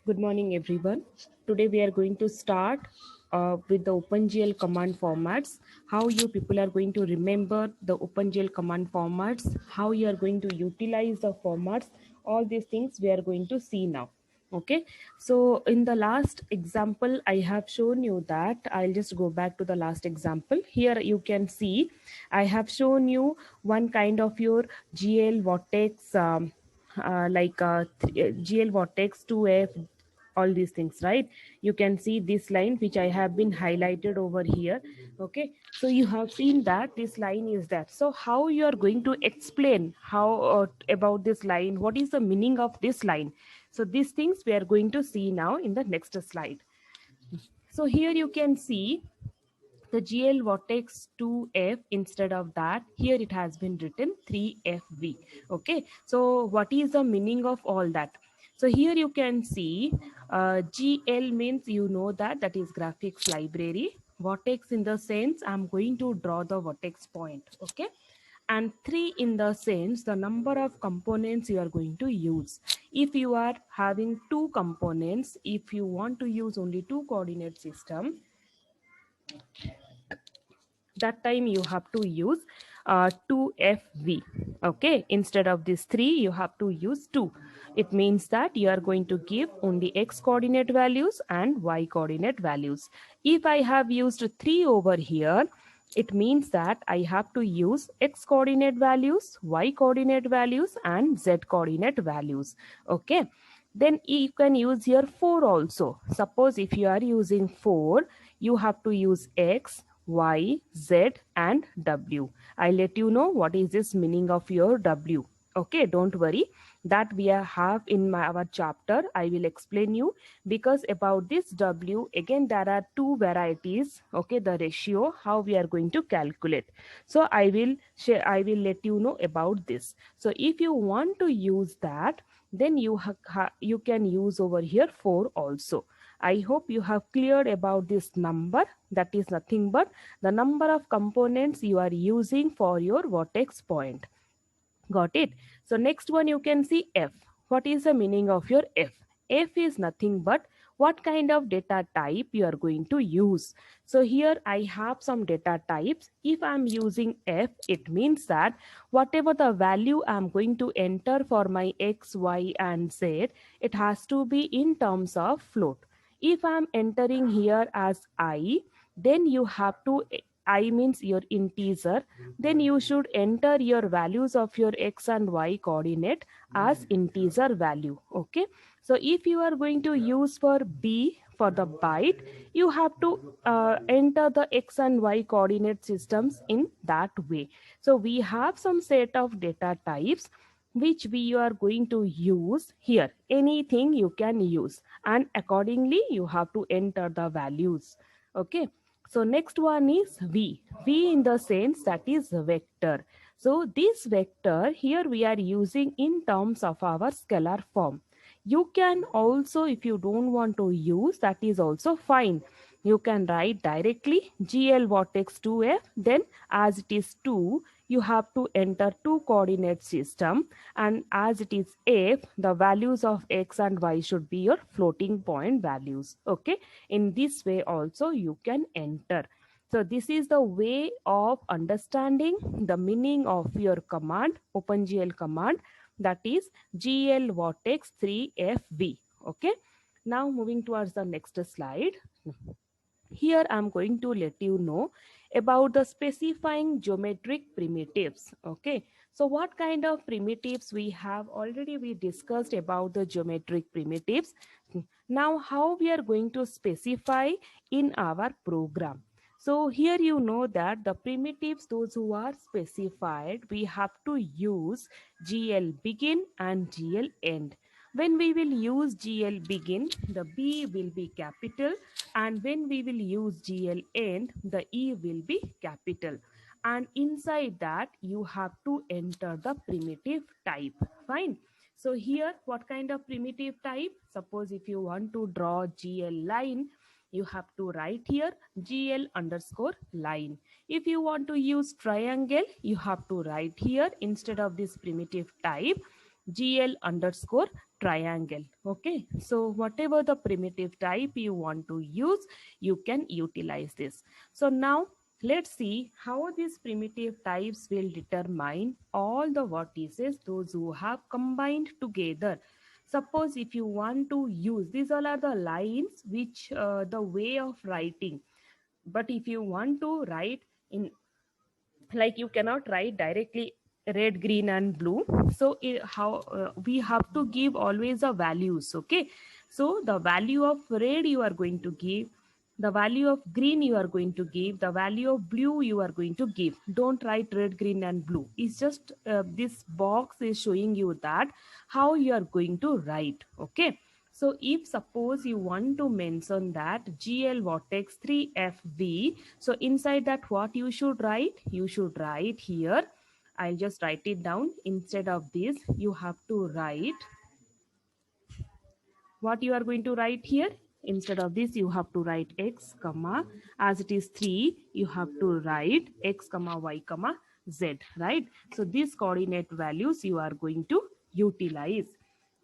Good morning, everyone. Today we are going to start with the OpenGL command formats. How you people are going to remember the OpenGL command formats, how you are going to utilize the formats, all these things we are going to see now. Okay, so in the last example, I have shown you that I'll just go back to the last example. Here you can see I have shown you one kind of your GL vortex. GL vortex 2F, all these things, right? You can see this line which I have been highlighted over here. Okay, so you have seen that this line is that. So how you are going to explain how about this line, what is the meaning of this line? So these things we are going to see now in the next slide. So here you can see the GL vortex 2F. Instead of that, here it has been written 3FV. Okay, so what is the meaning of all that? So here you can see GL means, you know, that is graphics library. Vortex in the sense I'm going to draw the vertex point. Okay, and 3 in the sense the number of components you are going to use. If you are having two components, if you want to use only two coordinate system, that time you have to use 2FV. Okay, instead of this 3 you have to use 2. It means that you are going to give only x coordinate values and y coordinate values. If I have used 3 over here, it means that I have to use x coordinate values, y coordinate values and z coordinate values. Okay, then you can use here 4 also. Suppose if you are using 4, you have to use x, y, z and w. I let you know what is this meaning of your w. Okay, don't worry, that we have in our chapter. I will explain you, because about this w again there are two varieties. Okay, the ratio how we are going to calculate. So I will share, I will let you know about this. So if you want to use that, then you can use over here 4 also. I hope you have cleared about this number. That is nothing but the number of components you are using for your vertex point. Got it? So next one you can see F. What is the meaning of your F? F is nothing but what kind of data type you are going to use. So here I have some data types. If I'm using F, it means that whatever the value I'm going to enter for my X, Y and Z, it has to be in terms of float. If I'm entering here as I, then you have to, I means your integer, then you should enter your values of your x and y coordinate as integer value. Okay, so if you are going to use for b, for the byte, you have to enter the x and y coordinate systems in that way. So we have some set of data types which we are going to use here. Anything you can use, and accordingly you have to enter the values. Okay, so next one is v. V in the sense that is vector. So this vector here we are using in terms of our scalar form. You can also, if you don't want to use, that is also fine. You can write directly GL vertex 2F, then as it is 2, you have to enter two coordinate system, and as it is F, the values of X and Y should be your floating point values. Okay, in this way also you can enter. So this is the way of understanding the meaning of your command, OpenGL command, that is GL vertex 3FV. Okay, now moving towards the next slide. Here I'm going to let you know about the specifying geometric primitives. Okay, so what kind of primitives we have already, we discussed about the geometric primitives. Now how we are going to specify in our program. So here you know that the primitives, those who are specified, we have to use GL begin and GL end. When we will use GL begin, the B will be capital, and when we will use GL end, the E will be capital. And inside that you have to enter the primitive type. Fine. So here what kind of primitive type? Suppose if you want to draw GL line, you have to write here GL underscore line. If you want to use triangle, you have to write here instead of this primitive type GL underscore triangle. Okay, so whatever the primitive type you want to use, you can utilize this. So now let's see how these primitive types will determine all the vertices, those who have combined together. Suppose if you want to use, these all are the lines which the way of writing. But if you want to write in, like, you cannot write directly red, green and blue. So how we have to give always the values. Okay, so the value of red you are going to give, the value of green you are going to give, the value of blue you are going to give. Don't write red, green and blue. It's just this box is showing you that how you are going to write. Okay, so if suppose you want to mention that GL vertex 3FV, so inside that what you should write? You should write here. I'll just write it down. Instead of this, you have to write what you are going to write here. Instead of this, you have to write x comma, as it is 3, you have to write x comma y comma z, right? So these coordinate values you are going to utilize.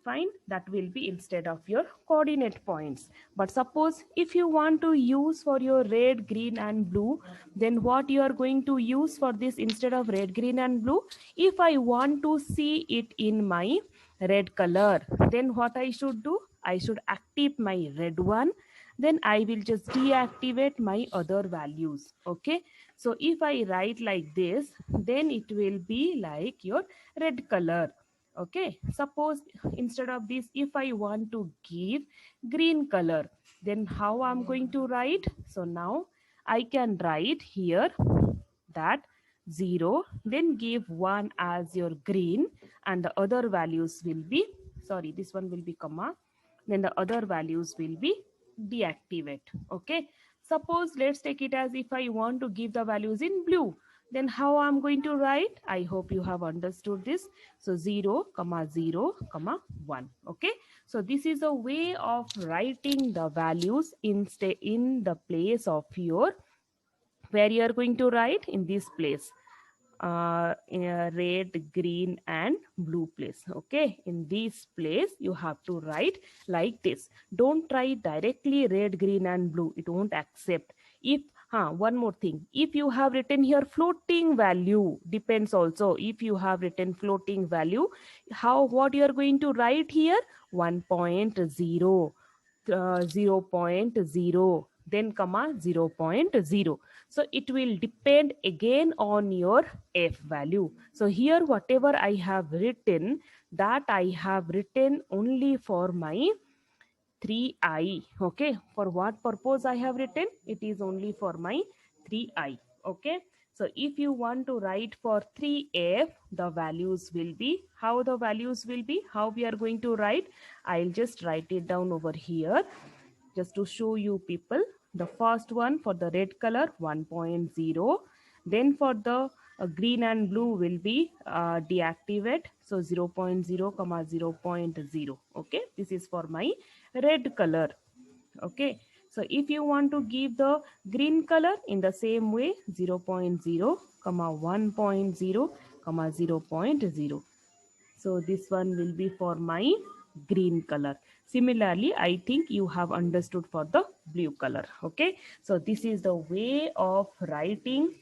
Fine, that will be instead of your coordinate points. But suppose if you want to use for your red, green and blue, then what you are going to use for this instead of red, green and blue? If I want to see it in my red color, then what I should do? I should active my red one, then I will just deactivate my other values. Okay, so if I write like this, then it will be like your red color. Okay, suppose instead of this, if I want to give green color, then how I'm going to write? So now I can write here that 0, then give 1 as your green, and the other values will be, sorry, this one will be comma, then the other values will be deactivate. Okay, suppose let's take it as if I want to give the values in blue, then how I'm going to write? I hope you have understood this. So 0 comma 0 comma 1. Okay, so this is a way of writing the values in the place of your, where you are going to write in this place, in a red, green and blue place. Okay, in this place you have to write like this. Don't write directly red, green and blue, it won't accept. If one more thing, if you have written here floating value, depends also. If you have written floating value, how, what you are going to write here? 1.0, 0.0, then comma 0.0. So it will depend again on your f value. So here whatever I have written, that I have written only for my 3i. Okay, for what purpose I have written? It is only for my 3i. Okay, so if you want to write for 3f, the values will be, how the values will be, how we are going to write? I'll just write it down over here just to show you people. The first one for the red color 1.0, then for the green and blue will be deactivate, so 0.0 comma 0.0. Okay, this is for my red color. Okay, so if you want to give the green color, in the same way 0.0 comma 1.0 comma 0.0. So this one will be for my green color. Similarly, I think you have understood for the blue color. Okay, so this is the way of writing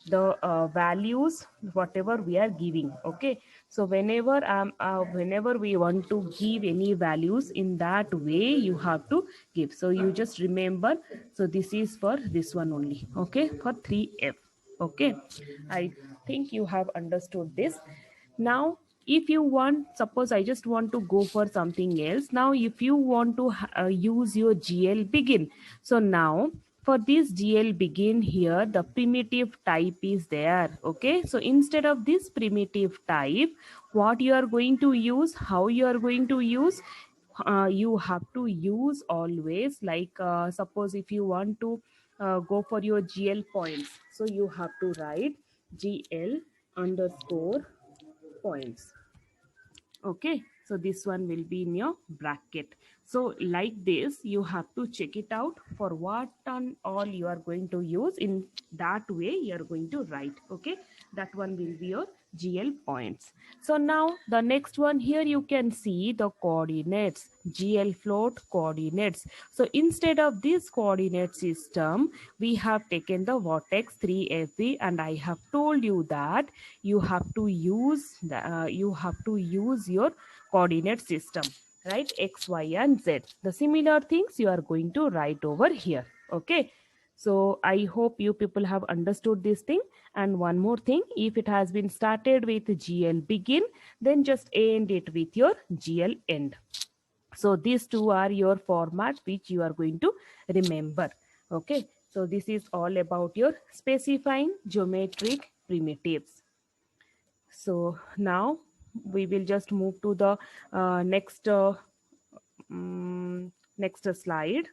the values whatever we are giving. Okay, so whenever we want to give any values, in that way you have to give. So you just remember, so this is for this one only. Okay, for 3f. Okay, I think you have understood this. Now if you want, suppose I just want to go for something else. Now if you want to use your GL begin, so now for this GL begin here, the primitive type is there. Okay, so instead of this primitive type, what you are going to use, how you are going to use, you have to use always, like suppose if you want to go for your GL points, so you have to write GL underscore points. Okay, so this one will be in your bracket. So like this you have to check it out for what and all you are going to use. In that way you are going to write. Okay, that one will be your GL points. So now the next one, here you can see the coordinates, GL float coordinates. So instead of this coordinate system, we have taken the vertex 3FV, and I have told you that you have to use your coordinate system, right? X, Y, and Z. The similar things you are going to write over here. Okay. So I hope you people have understood this thing. And one more thing, if it has been started with GL begin, then just end it with your GL end. So these two are your format which you are going to remember. Okay. So this is all about your specifying geometric primitives. So now we will just move to the next slide.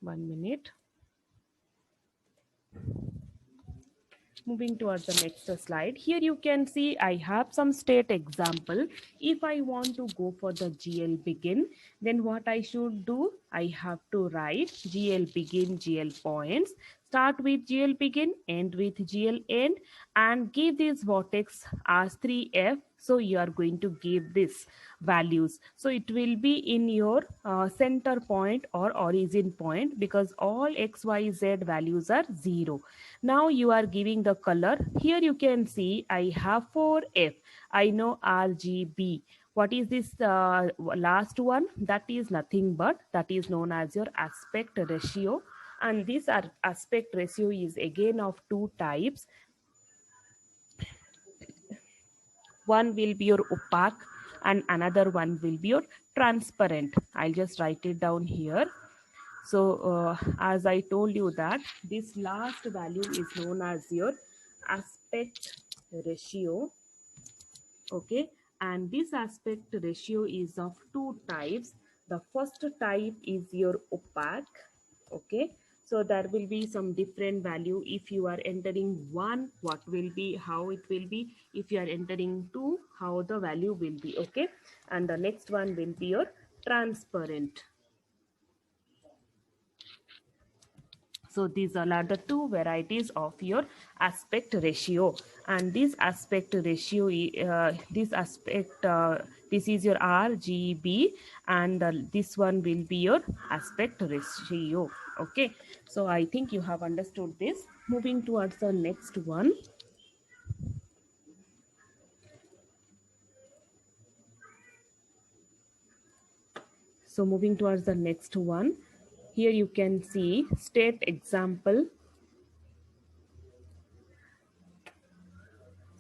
1 minute. Moving towards the next slide. Here you can see I have some state example. If I want to go for the GL begin, then what I should do? I have to write GL begin, GL points, start with GL begin, end with GL end, and give this vertex as 3F. So you are going to give this values. So it will be in your center point or origin point, because all X, Y, Z values are 0. Now you are giving the color. Here you can see I have 4F. I know RGB. What is this last one? That is nothing but that is known as your aspect ratio. And this aspect ratio is again of two types. One will be your opaque and another one will be your transparent. I'll just write it down here. So as I told you that this last value is known as your aspect ratio. Okay, and this aspect ratio is of two types. The first type is your opaque. Okay, so there will be some different value. If you are entering 1, what will be, how it will be. If you are entering 2, how the value will be. Okay, and the next one will be your transparent. So these are the two varieties of your aspect ratio, and this aspect ratio, this is your RGB, and this one will be your aspect ratio. Okay, so I think you have understood this. Moving towards the next one. So moving towards the next one, here you can see state example.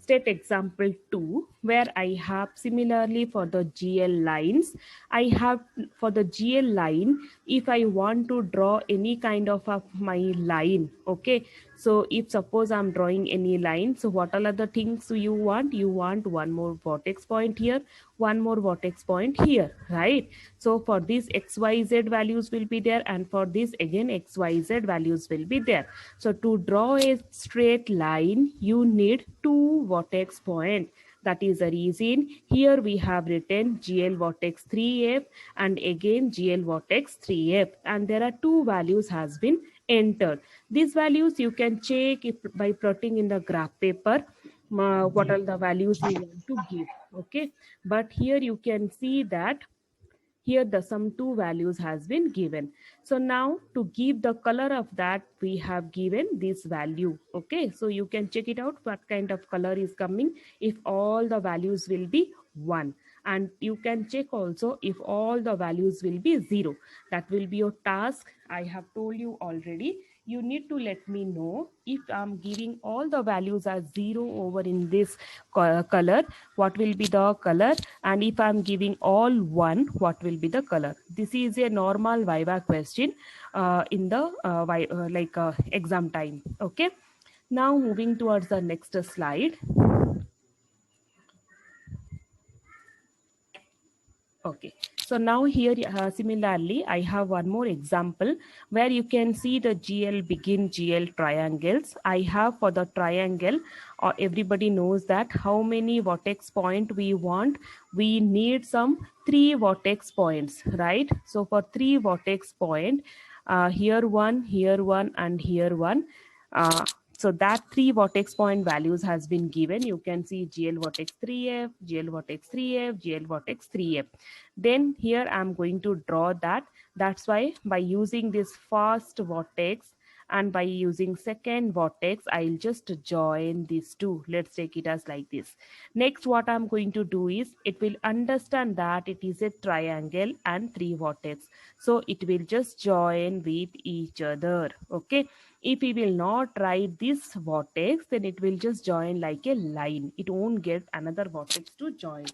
State example 2, where I have similarly for the GL lines. I have for the GL line, if I want to draw any kind of my line, okay, so if suppose I'm drawing any line, so what are the things you want? You want one more vertex point here, one more vertex point here, right? So for this XYZ values will be there, and for this again XYZ values will be there. So to draw a straight line, you need two vertex point. That is the reason here we have written GL vertex 3F and again GL vertex 3F, and there are two values has been entered. These values you can check if by plotting in the graph paper what are the values you want to give. Okay, but here you can see that here the sum two values has been given. So now to give the color of that, we have given this value. Okay, so you can check it out what kind of color is coming if all the values will be 1, and you can check also if all the values will be 0. That will be your task. I have told you already, you need to let me know if I'm giving all the values as 0 over in this color, what will be the color, and if I'm giving all 1, what will be the color. This is a normal Viva question in the exam time. Okay, now moving towards the next slide. Okay, so now here similarly I have one more example where you can see the GL begin GL triangles. I have for the triangle, everybody knows that how many vertex point we want. We need some 3 vertex points, right? So for 3 vertex point, here one, and here one. So that three vertex point values has been given. You can see GL vertex 3F, GL vertex 3F, GL vertex 3F. Then here I'm going to draw that. That's why by using this first vertex and by using second vertex, I'll just join these two. Let's take it as like this. Next, what I'm going to do is it will understand that it is a triangle and three vertex. So it will just join with each other. Okay. If we will not write this vertex, then it will just join like a line. It won't get another vertex to join.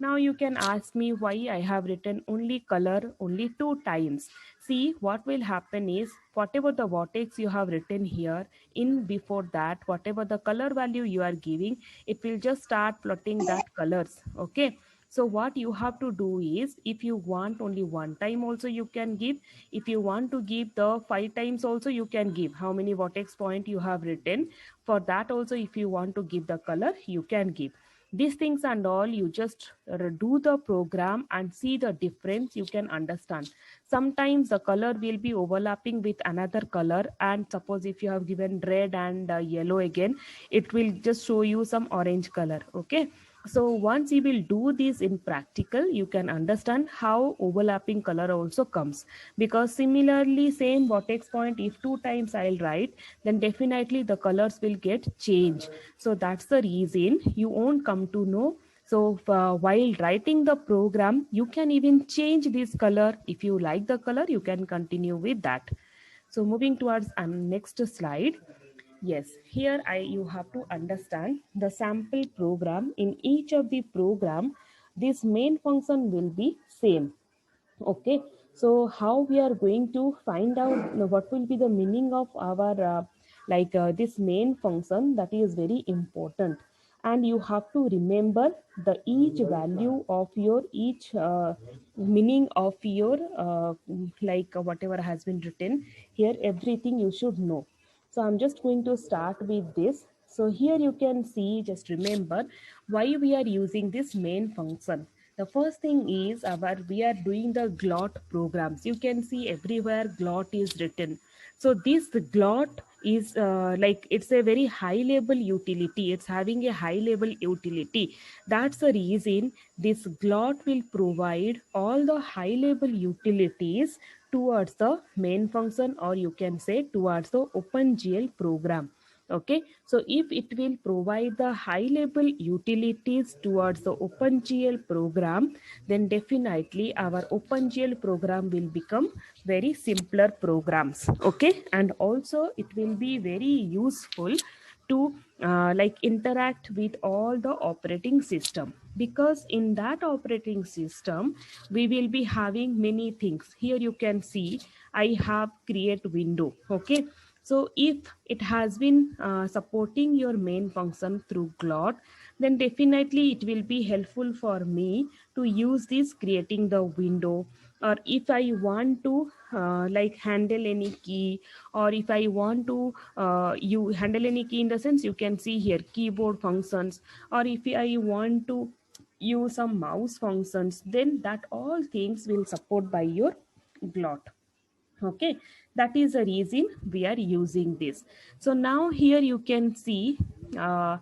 Now you can ask me why I have written only color only two times. See, what will happen is whatever the vertex you have written here, in before that, whatever the color value you are giving, it will just start plotting that colors. Okay. So what you have to do is, if you want only one time also you can give. If you want to give the five times also you can give. How many vertex point you have written, for that also if you want to give the color you can give. These things and all, you just do the program and see the difference, you can understand. Sometimes the color will be overlapping with another color, and suppose if you have given red and yellow again, it will just show you some orange color. Okay. So once you will do this in practical, you can understand how overlapping color also comes. Because similarly same vertex point, if two times I'll write, then definitely the colors will get changed. So that's the reason you won't come to know. So while writing the program, you can even change this color. If you like the color, you can continue with that. So moving towards next slide. Yes, here you have to understand the sample program. In each of the program, this main function will be same. Okay, so how we are going to find out what will be the meaning of our this main function, that is very important. And you have to remember the each value of your each meaning of your whatever has been written here, everything you should know. So I'm just going to start with this. So here you can see, just remember why we are using this main function. The first thing is we are doing the glot programs. You can see everywhere glot is written. So this glot is it's a very high level utility. It's having a high level utility. That's the reason this glot will provide all the high level utilities towards the main function, or you can say towards the OpenGL program. Okay, so if it will provide the high level utilities towards the OpenGL program, then definitely our OpenGL program will become very simpler programs. Okay, and also it will be very useful to interact with all the operating system, because in that operating system we will be having many things. Here you can see I have create window. Okay, so if it has been supporting your main function through glot, then definitely it will be helpful for me to use this creating the window. Or if I want to handle any key, or if I want to you handle any key, in the sense you can see here keyboard functions, or if I want to use some mouse functions, then that all things will support by your glot. Okay, that is the reason we are using this. So now here you can see one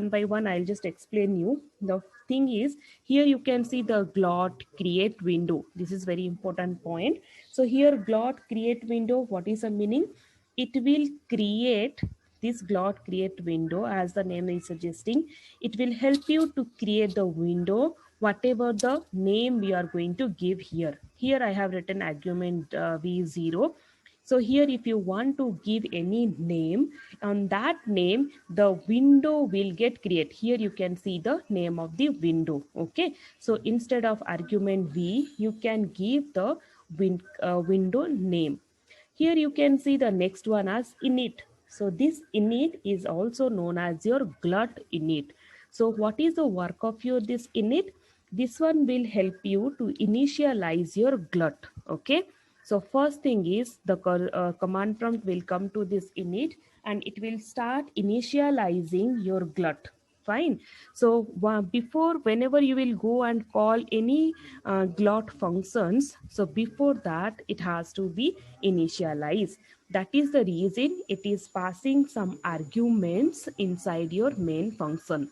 by one I'll just explain you. The thing is, here you can see the glot create window. This is very important point. So here glot create window, what is the meaning? It will create this glot create window, as the name is suggesting. It will help you to create the window whatever the name we are going to give here. Here I have written argument v0. So here if you want to give any name, on that name the window will get create. Here you can see the name of the window. Okay, so instead of argument v, you can give the window name. Here you can see the next one as init. So this init is also known as your glut init. So what is the work of your this init? This one will help you to initialize your glut. Okay. So first thing is the command prompt will come to this init, and it will start initializing your glut. Fine. So before, whenever you will go and call any glot functions, so before that it has to be initialized. That is the reason it is passing some arguments inside your main function.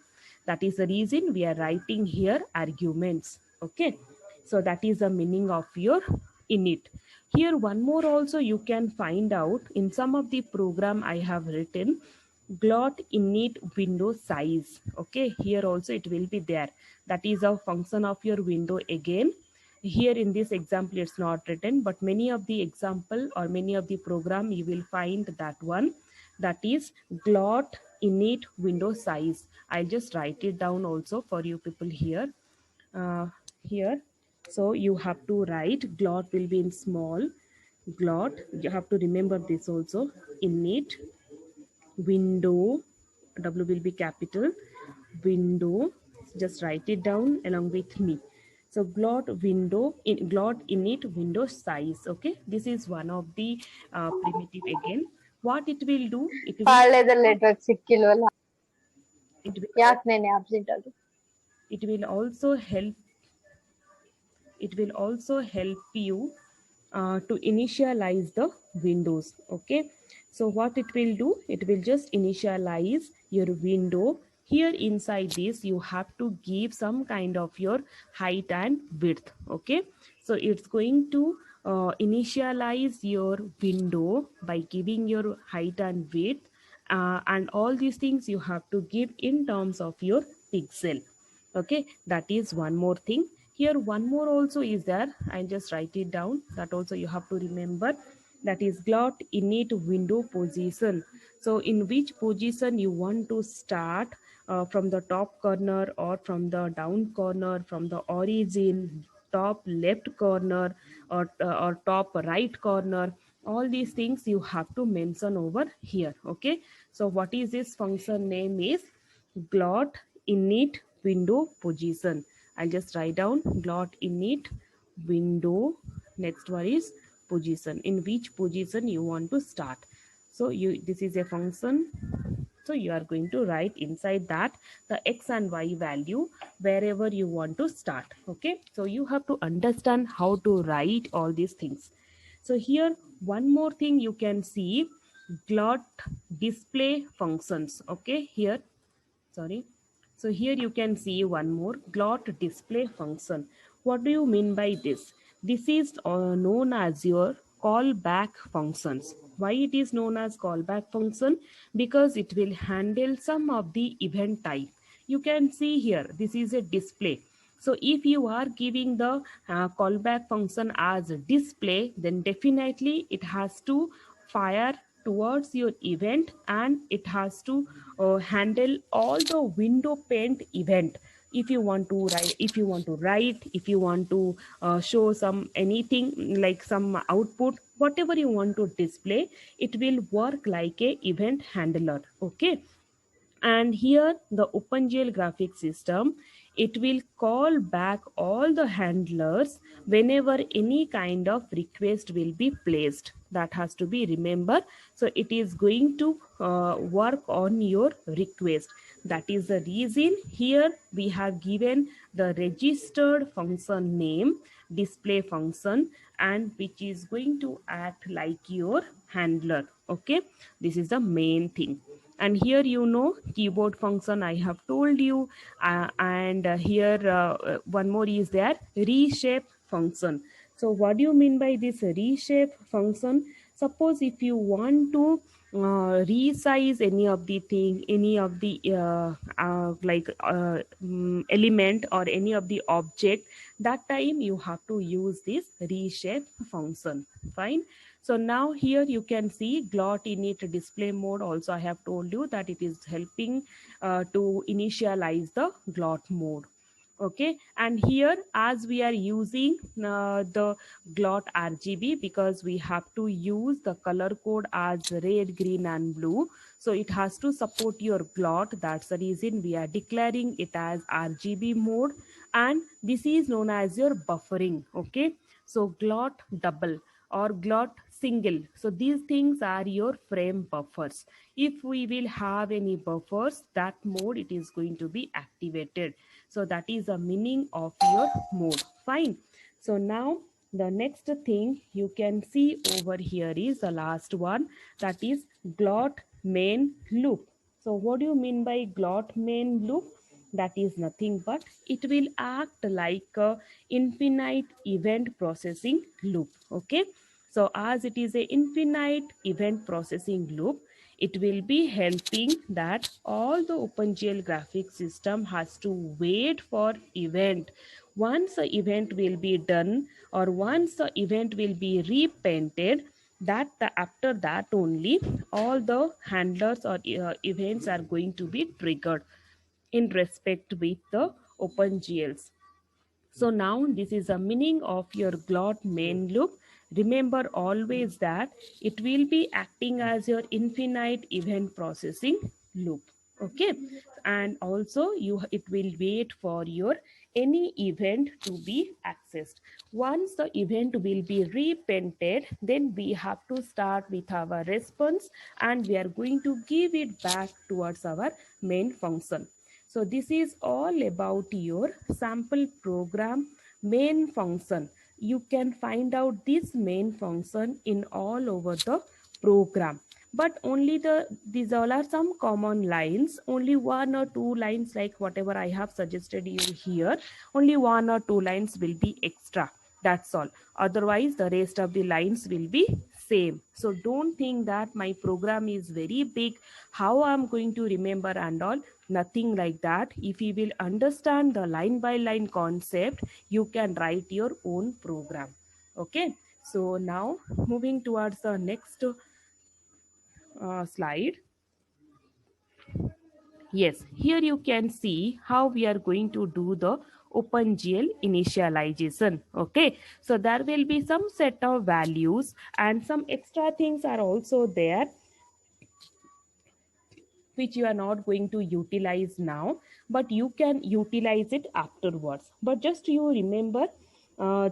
That is the reason we are writing here arguments. Okay, so that is the meaning of your init. Here one more also you can find out in some of the program I have written, glot init window size. Okay, here also it will be there. That is a function of your window again. Here in this example it's not written, but many of the example or many of the program you will find that one. That is glot init window size. I'll just write it down also for you people here. Here, so you have to write glot will be in small, glot, you have to remember this also, init window, w will be capital, window, just write it down along with me. So glot window in glot init window size. Okay, this is one of the primitive again. What it will do, ಪಾಳ್ಯದಲ್ಲಿ network ಸಿಕ್ಕಿಲ್ವಲ್ಲ it will ಯಾಕೆ ನೆನೆ absent ಅದು it will also help, it will also help you to initialize the windows. Okay, so what it will do, it will just initialize your window. Here inside this you have to give some kind of your height and width. Okay, so it's going to initialize your window by giving your height and width, and all these things you have to give in terms of your pixel. Okay, that is one more thing. Here one more also is there, I'll just write it down, that also you have to remember. That is glot init window position. So in which position you want to start, from the top corner or from the down corner, from the origin, top left corner, or top right corner. All these things you have to mention over here. Okay, so what is this function name is glot init window position. I'll just write down glot init window. Next one is position, in which position you want to start. So you, this is a function, so you are going to write inside that the x and y value wherever you want to start. Okay, so you have to understand how to write all these things. So here one more thing you can see, glot display functions. Okay, here, sorry, so here you can see one more glot display function. What do you mean by this? This is known as your callback functions. Why it is known as callback function? Because it will handle some of the event type. You can see here this is a display. So if you are giving the callback function as a display, then definitely it has to fire towards your event, and it has to handle all the window paint event. If you want to write, if you want to write, if you want to show some anything like some output, whatever you want to display, it will work like a event handler. Okay, and here the OpenGL graphics system, it will call back all the handlers whenever any kind of request will be placed. That has to be remember. So it is going to work on your request. That is the reason here we have given the registered function name display function, and which is going to act like your handler. Okay, this is the main thing. And here keyboard function I have told you, and here one more is there, reshape function. So what do you mean by this reshape function? Suppose if you want to resize any of the thing, any of the element or any of the object, that time you have to use this reshape function. Fine. So now here you can see glot init display mode also I have told you that it is helping to initialize the glot mode. Okay, and here as we are using the glot RGB, because we have to use the color code as red, green and blue, so it has to support your glot. That's the reason we are declaring it as RGB mode, and this is known as your buffering. Okay, so glot double or glot single. So these things are your frame buffers. If we will have any buffers, that mode it is going to be activated. So that is the meaning of your mode. Fine. So now the next thing you can see over here is the last one, that is GLOT main loop. So what do you mean by GLOT main loop? That is nothing but it will act like a infinite event processing loop. Okay, so as it is a infinite event processing loop, it will be helping that all the OpenGL graphics system has to wait for event. Once the event will be done, or once the event will be repainted, after that only all the handlers or events are going to be triggered in respect with the OpenGLs. So now this is the meaning of your GLOT main loop. Remember always that it will be acting as your infinite event processing loop. Okay, and also it will wait for your any event to be accessed. Once the event will be repainted, then we have to start with our response, and we are going to give it back towards our main function. So this is all about your sample program main function. You can find out this main function in all over the program. But only these all are some common lines. Only one or two lines, like whatever I have suggested you here, only one or two lines will be extra. That's all. Otherwise, the rest of the lines will be same. So don't think that my program is very big, how I'm going to remember and all. Nothing like that. If you will understand the line by line concept, you can write your own program. Okay, so now moving towards the next slide. Yes, here you can see how we are going to do the OpenGL initialization. Okay, so there will be some set of values and some extra things are also there, which you are not going to utilize now, but you can utilize it afterwards. But just you remember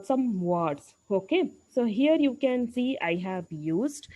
some words. Okay, so here you can see I have used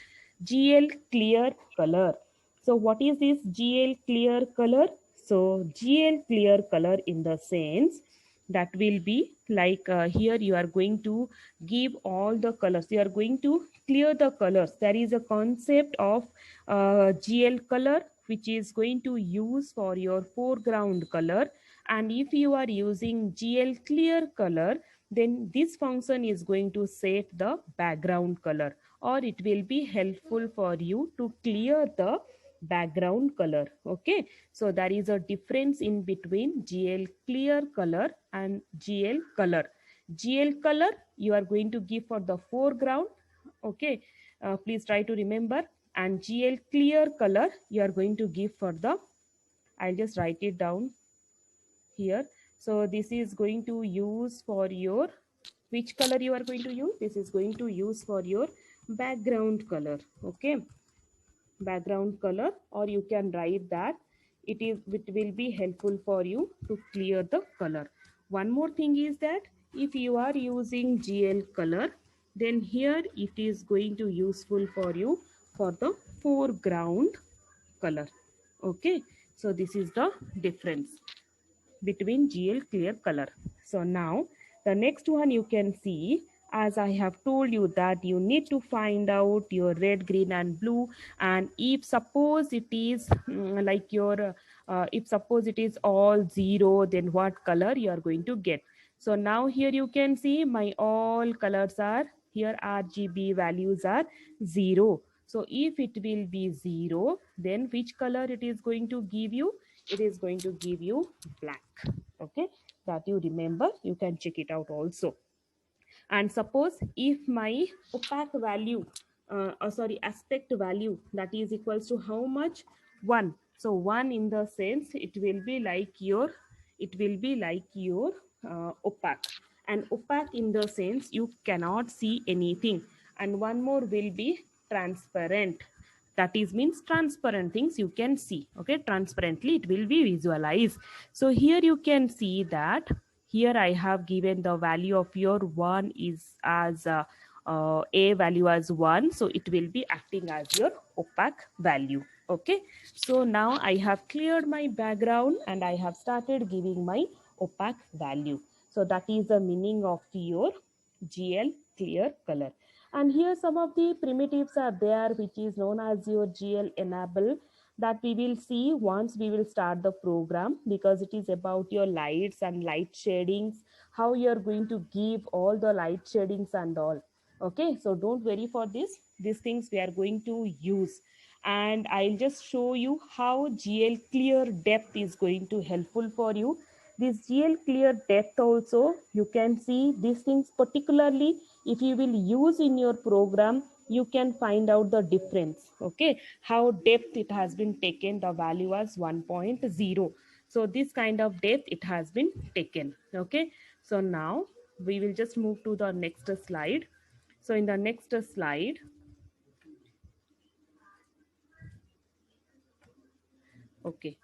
GL clear color. So what is this GL clear color? So GL clear color in the sense that will be like here you are going to give all the colors, you are going to clear the colors. There is a concept of GL color which is going to use for your foreground color, and if you are using GL clear color, then this function is going to set the background color, or it will be helpful for you to clear the background color. Okay, so there is a difference in between GL clear color and GL color. GL color you are going to give for the foreground. Okay, please try to remember. And GL clear color you are going to give for the, I'll just write it down here. So this is going to use for your, which color you are going to use? This is going to use for your background color. Okay, background color, or you can write that it will be helpful for you to clear the color. One more thing is that if you are using GL color, then here it is going to useful for you for the foreground color. Okay, so this is the difference between GL clear color. So now the next one you can see, as I have told you that you need to find out your red, green and blue, and if suppose it is like your if suppose it is all zero, then what color you are going to get. So now here you can see my all colors are here, RGB values are 0. So if it will be 0, then which color it is going to give you? It is going to give you black. Okay, that you remember, you can check it out also. And suppose if my opaque value sorry, aspect value, that is equals to how much? 1. So 1 in the sense it will be like your, it will be like your opaque, and opaque in the sense you cannot see anything. And one more will be transparent, that is means transparent things you can see. Okay, transparently it will be visualized. So here you can see that here I have given the value of your 1 is as a value as 1, so it will be acting as your opaque value. Okay, so now I have cleared my background and I have started giving my opaque value. So that is the meaning of your GL clear color. And here some of the primitives are there, which is known as your GL enable, that we will see once we will start the program, because it is about your lights and light shadings, how you are going to give all the light shadings and all. Okay, so don't worry for this, these things we are going to use. And I'll just show you how GL clear depth is going to helpful for you. This GL clear depth also, you can see these things, particularly if you will use in your program, you can find out the difference. Okay, how depth it has been taken, the value as 1.0. So this kind of depth it has been taken. Okay, so now we will just move to the next slide. So in the next slide, okay,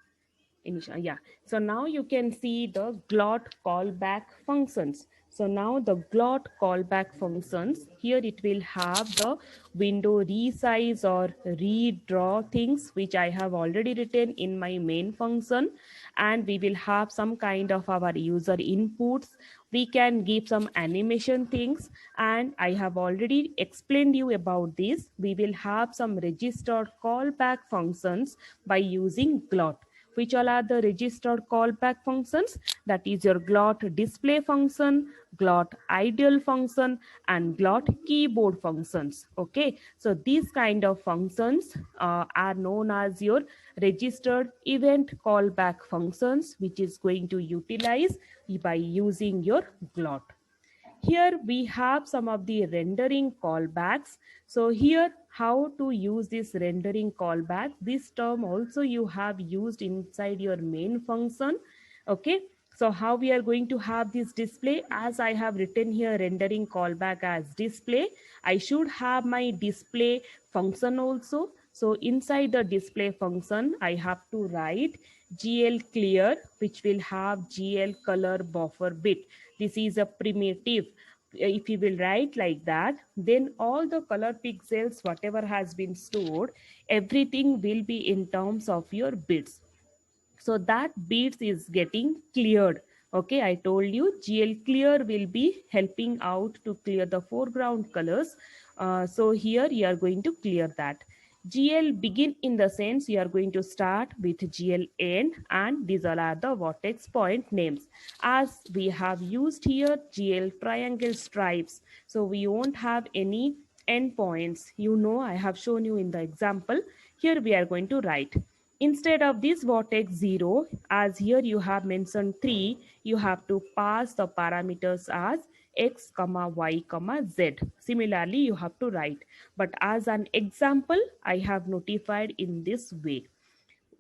initial, yeah, so now you can see the glot callback functions. So now the glot callback functions, here it will have the window resize or redraw things, which I have already written in my main function. And we will have some kind of our user inputs, we can give some animation things, and I have already explained you about this. We will have some registered callback functions by using glot. Which all are the registered callback functions? That is your glot display function, glot ideal function, and glot keyboard functions. Okay, so these kind of functions are known as your registered event callback functions, which is going to utilize by using your glot. Here we have some of the rendering callbacks. So here how to use this rendering callback, this term also you have used inside your main function. Okay, so how we are going to have this display, as I have written here rendering callback as display, I should have my display function also. So inside the display function I have to write GL clear, which will have GL color buffer bit. This is a primitive. If you will write like that, then all the color pixels whatever has been stored, everything will be in terms of your bits. So that bits is getting cleared. Okay, I told you GL clear will be helping out to clear the foreground colors. So here you are going to clear that. GL begin in the sense you are going to start with GL end, and these all are the vertex point names. As we have used here GL triangle stripes, so we won't have any endpoints. You know, I have shown you in the example. Here we are going to write, instead of this vertex 0, as here you have mentioned 3, you have to pass the parameters as x comma y comma z. Similarly you have to write, but as an example I have notified in this way.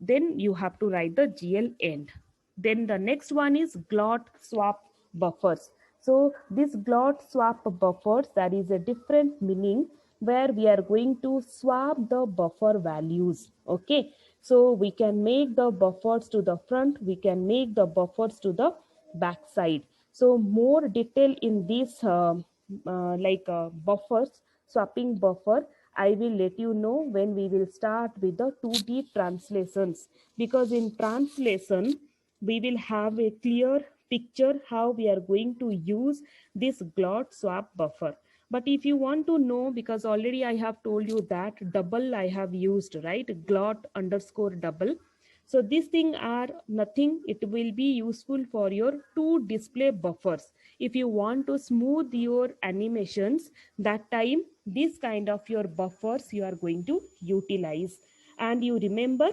Then you have to write the GL end. Then the next one is glot swap buffers. So this glot swap buffers, that is a different meaning, where we are going to swap the buffer values. Okay, so we can make the buffers to the front, we can make the buffers to the back side. So more detail in this buffers, swapping buffer, I will let you know when we will start with the 2D translations, because in translation we will have a clear picture how we are going to use this glot swap buffer. But if you want to know, because already I have told you that double I have used, right, glot underscore double. So these things are nothing, it will be useful for your two display buffers. If you want to smooth your animations, that time this kind of your buffers you are going to utilize. And you remember,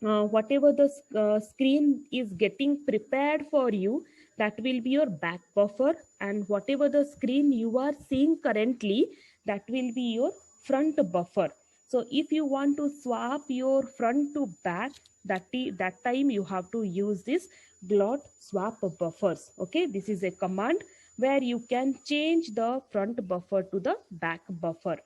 whatever the screen is getting prepared for you, that will be your back buffer, and whatever the screen you are seeing currently, that will be your front buffer. So if you want to swap your front to back, that time you have to use this glot swap buffers. Okay, this is a command where you can change the front buffer to the back buffer.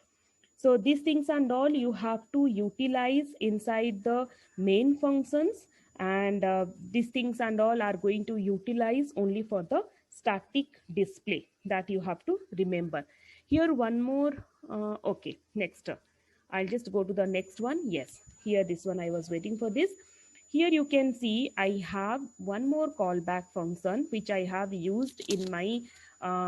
So these things and all you have to utilize inside the main functions, and these things and all are going to utilize only for the static display that you have to remember. Here one more, okay, next. I'll just go to the next one. Yes, here this one I was waiting for this. Here you can see I have one more callback function which I have used in my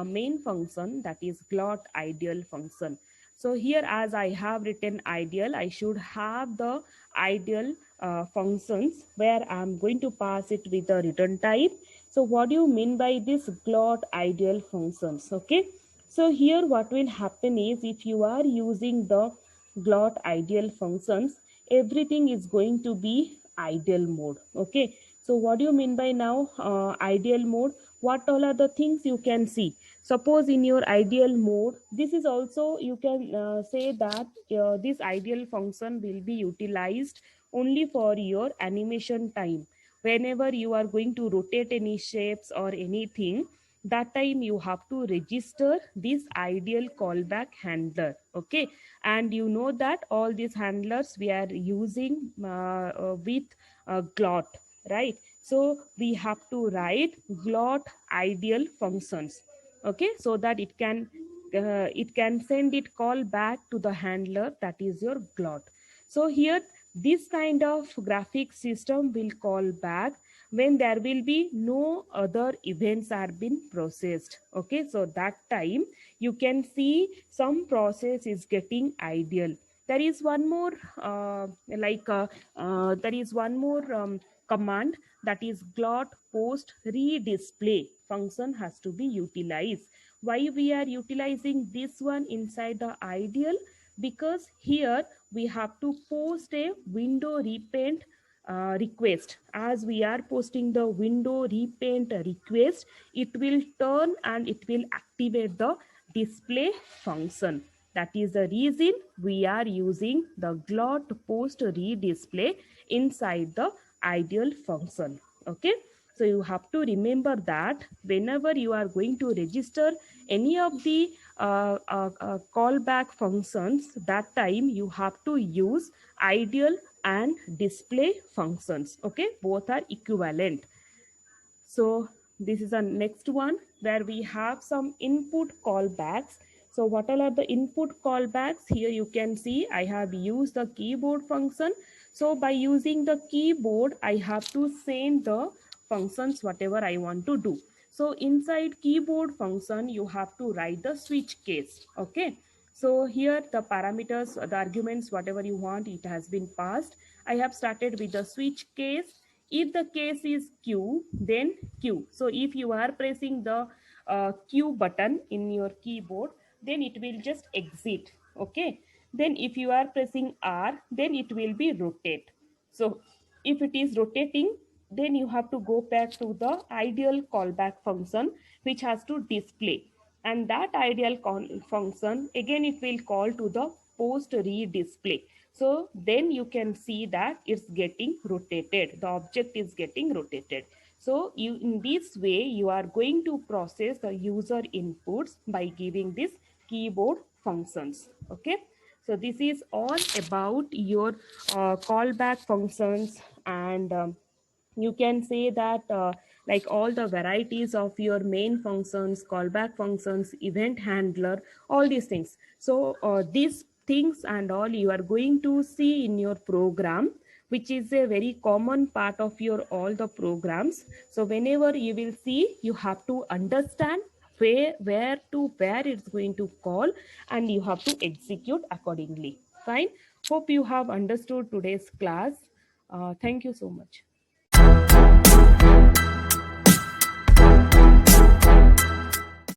main function, that is glot ideal function. So here as I have written ideal, I should have the ideal functions where I'm going to pass it with a return type. So what do you mean by this glot ideal functions? Okay. So here what will happen is if you are using the glot ideal functions, everything is going to be ideal mode. Okay. So what do you mean by now ideal mode? What all are the things you can see? Suppose in your ideal mode, this is also you can say that this ideal function will be utilized only for your animation time. Whenever you are going to rotate any shapes or anything, that time you have to register this ideal callback handler. Okay. And you know that all these handlers we are using with glot, right? So we have to write glot ideal functions, okay, so that it can send it call back to the handler, that is your glot. So here this kind of graphic system will call back when there will be no other events are been processed. Okay, so that time you can see some process is getting ideal. There is one more there is one more command, that is glot post redisplay function has to be utilized. Why we are utilizing this one inside the ideal? Because here we have to post a window repaint request. As we are posting the window repaint request, it will turn and it will activate the display function. That is the reason we are using the glot post redisplay inside the ideal function. Okay. So you have to remember that whenever you are going to register any of the callback functions, that time you have to use ideal and display functions. Okay, both are equivalent. So this is the next one where we have some input callbacks. So what all are the input callbacks? Here you can see I have used the keyboard function. So by using the keyboard, I have to send the functions whatever I want to do. So inside keyboard function, you have to write the switch case. Okay. So here the parameters, the arguments, whatever you want, it has been passed. I have started with the switch case. If the case is Q, then Q. So if you are pressing the Q button in your keyboard, then it will just exit. Okay. Then if you are pressing R, then it will be rotate. So if it is rotating, then you have to go back to the ideal callback function, which has to display. And that ideal function, again, it will call to the post redisplay. So then you can see that it's getting rotated. The object is getting rotated. So you, in this way, you are going to process the user inputs by giving this keyboard functions. Okay. So this is all about your callback functions, and you can say that like all the varieties of your main functions, callback functions, event handler, all these things. So these things and all you are going to see in your program, which is a very common part of your all the programs. So whenever you will see, you have to understand where it's going to call, and you have to execute accordingly. Fine. Hope you have understood today's class. Thank you so much.